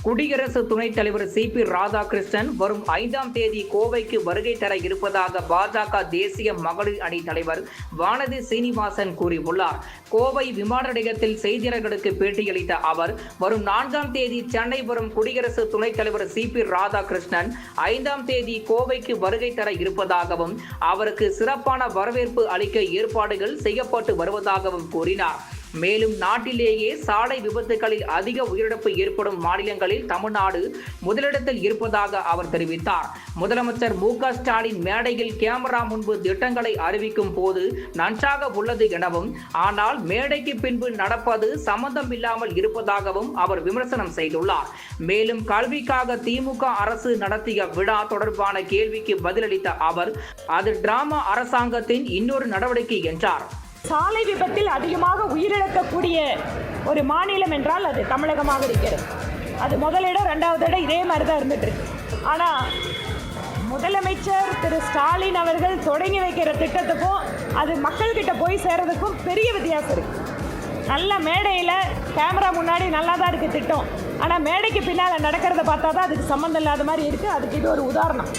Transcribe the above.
குடியரசு துணைத் தலைவர் சி.பி. ராதாகிருஷ்ணன் வரும் 5ஆம் தேதி கோவைக்கு வருகை தர இருப்பதாக பாஜக தேசிய மகளிர் அணி தலைவர் வானதி சீனிவாசன் கூறியுள்ளார். கோவை விமான நிலையத்தில் செய்தியாளர்களுக்கு பேட்டியளித்த அவர், வரும் 4ஆம் தேதி சென்னை வரும் குடியரசு துணைத் தலைவர் சி.பி. ராதாகிருஷ்ணன் 5ஆம் தேதி கோவைக்கு வருகை தர இருப்பதாகவும், அவருக்கு சிறப்பான வரவேற்பு அளிக்க ஏற்பாடுகள் செய்யப்பட்டு வருவதாகவும் கூறினார். மேலும் நாட்டிலேயே சாலை விபத்துகளில் அதிக உயிரிழப்பு ஏற்படும் மாநிலங்களில் தமிழ்நாடு முதலிடத்தில் இருப்பதாக அவர் தெரிவித்தார். முதலமைச்சர் மு.க. ஸ்டாலின் மேடையில் கேமரா முன்பு திட்டங்களை அறிவிக்கும் போது நன்றாக உள்ளது எனவும், ஆனால் மேடைக்கு பின்பு நடப்பது சம்பந்தம் இல்லாமல் இருப்பதாகவும் அவர் விமர்சனம் செய்துள்ளார். மேலும் கல்விக்காக திமுக அரசு நடத்திய விழா தொடர்பான கேள்விக்கு பதிலளித்த அவர், அது டிராமா அரசாங்கத்தின் இன்னொரு நடவடிக்கை என்றார். சாலை விபத்தில் அதிகமாக உயிரிழக்கக்கூடிய ஒரு மாநிலம் என்றால் அது தமிழகமாக இருக்கிறது. அது முதலிடம், 2வது இடம் இதே மாதிரி தான் இருந்துட்டு இருக்கு. ஆனால் முதலமைச்சர் திரு ஸ்டாலின் அவர்கள் தொடங்கி வைக்கிற திட்டத்துக்கும் அது மக்கள்கிட்ட போய் சேர்றதுக்கும் பெரிய வித்தியாசம் இருக்கு. நல்ல மேடையில் கேமரா முன்னாடி நல்லா தான் இருக்குது திட்டம், ஆனால் மேடைக்கு பின்னால் நடக்கிறத பார்த்தா தான் அதுக்கு சம்மந்தம் இல்லாத மாதிரி இருக்குது. அதுக்கு இது ஒரு உதாரணம்.